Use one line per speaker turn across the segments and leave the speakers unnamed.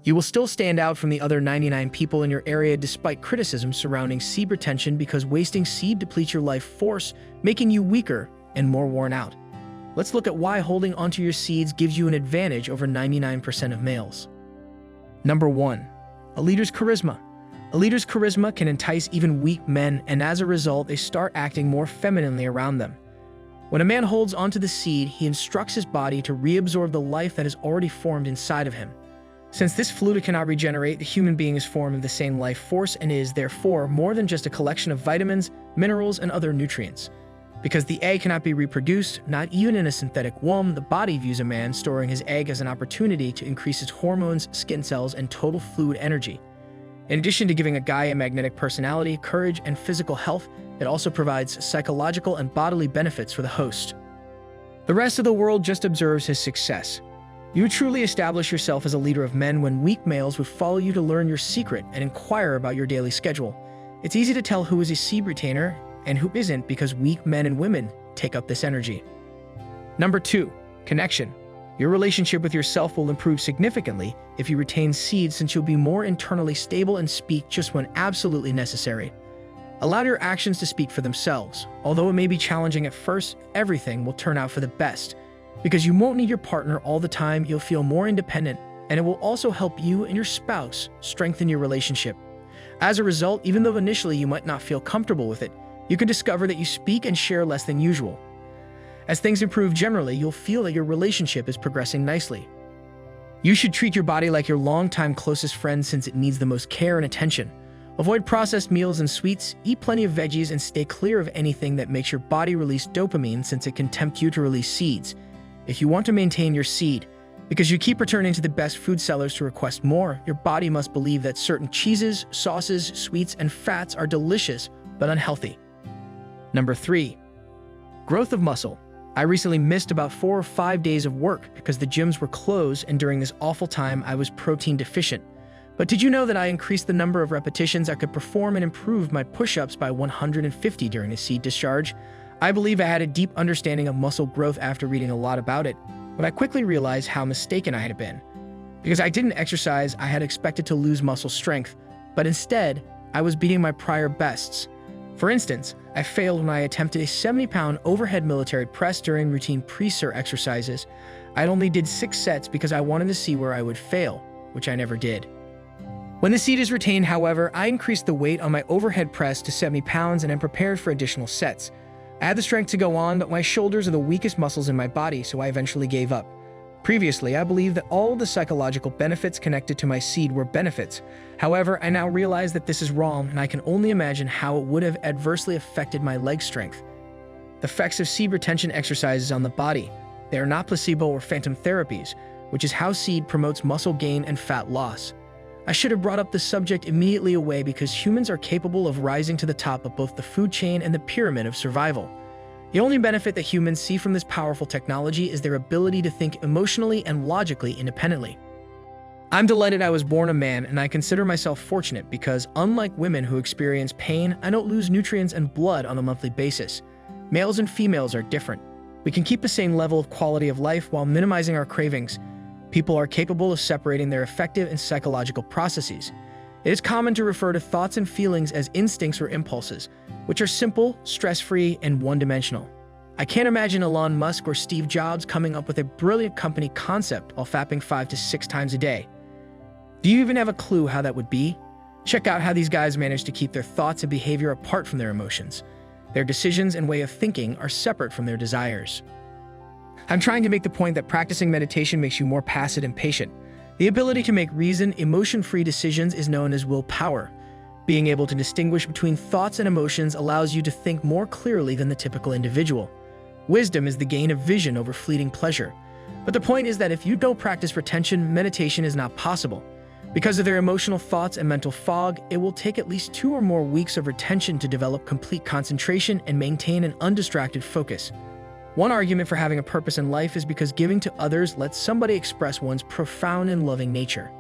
You will still stand out from the other 99 people in your area despite criticism surrounding seed retention because wasting seed depletes your life force, making you weaker and more worn out. Let's look at why holding onto your seeds gives you an advantage over 99% of males. Number 1. A leader's charisma. A leader's charisma can entice even weak men, and as a result, they start acting more femininely around them. When a man holds onto the seed, he instructs his body to reabsorb the life that is already formed inside of him. Since this fluid cannot regenerate, the human being is formed of the same life force and is, therefore, more than just a collection of vitamins, minerals, and other nutrients. Because the egg cannot be reproduced, not even in a synthetic womb, the body views a man storing his egg as an opportunity to increase his hormones, skin cells, and total fluid energy. In addition to giving a guy a magnetic personality, courage, and physical health, it also provides psychological and bodily benefits for the host. The rest of the world just observes his success. You would truly establish yourself as a leader of men when weak males would follow you to learn your secret and inquire about your daily schedule. It's easy to tell who is a seed retainer and who isn't because weak men and women take up this energy. Number 2. Connection. Your relationship with yourself will improve significantly if you retain seeds since you'll be more internally stable and speak just when absolutely necessary. Allow your actions to speak for themselves. Although it may be challenging at first, everything will turn out for the best. Because you won't need your partner all the time, you'll feel more independent, and it will also help you and your spouse strengthen your relationship. As a result, even though initially you might not feel comfortable with it, you can discover that you speak and share less than usual. As things improve generally, you'll feel that your relationship is progressing nicely. You should treat your body like your longtime closest friend since it needs the most care and attention. Avoid processed meals and sweets, eat plenty of veggies, and stay clear of anything that makes your body release dopamine since it can tempt you to release seeds. If you want to maintain your seed, because you keep returning to the best food sellers to request more, your body must believe that certain cheeses, sauces, sweets, and fats are delicious but unhealthy. Number 3. Growth of muscle. I recently missed about 4 or 5 days of work because the gyms were closed, and during this awful time I was protein deficient. But did you know that I increased the number of repetitions I could perform and improved my push-ups by 150 during the seed discharge? I believe I had a deep understanding of muscle growth after reading a lot about it, but I quickly realized how mistaken I had been. Because I didn't exercise, I had expected to lose muscle strength, but instead, I was beating my prior bests. For instance, I failed when I attempted a 70-pound overhead military press during routine pre-SIR exercises. I only did 6 sets because I wanted to see where I would fail, which I never did. When the seed is retained, however, I increased the weight on my overhead press to 70 pounds and am prepared for additional sets. I had the strength to go on, but my shoulders are the weakest muscles in my body, so I eventually gave up. Previously, I believed that all of the psychological benefits connected to my seed were benefits. However, I now realize that this is wrong, and I can only imagine how it would have adversely affected my leg strength. The effects of seed retention exercises on the body. They are not placebo or phantom therapies, which is how seed promotes muscle gain and fat loss. I should have brought up the subject immediately away because humans are capable of rising to the top of both the food chain and the pyramid of survival. The only benefit that humans see from this powerful technology is their ability to think emotionally and logically independently. I'm delighted I was born a man, and I consider myself fortunate because, unlike women who experience pain, I don't lose nutrients and blood on a monthly basis. Males and females are different. We can keep the same level of quality of life while minimizing our cravings. People are capable of separating their affective and psychological processes. It is common to refer to thoughts and feelings as instincts or impulses, which are simple, stress-free, and one-dimensional. I can't imagine Elon Musk or Steve Jobs coming up with a brilliant company concept while fapping 5 to 6 times a day. Do you even have a clue how that would be? Check out how these guys manage to keep their thoughts and behavior apart from their emotions. Their decisions and way of thinking are separate from their desires. I'm trying to make the point that practicing meditation makes you more passive and patient. The ability to make reasoned, emotion-free decisions is known as willpower. Being able to distinguish between thoughts and emotions allows you to think more clearly than the typical individual. Wisdom is the gain of vision over fleeting pleasure. But the point is that if you don't practice retention, meditation is not possible. Because of their emotional thoughts and mental fog, it will take at least 2 or more weeks of retention to develop complete concentration and maintain an undistracted focus. One argument for having a purpose in life is because giving to others lets somebody express one's profound and loving nature.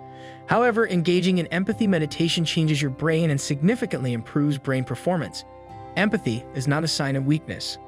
However, engaging in empathy meditation changes your brain and significantly improves brain performance. Empathy is not a sign of weakness.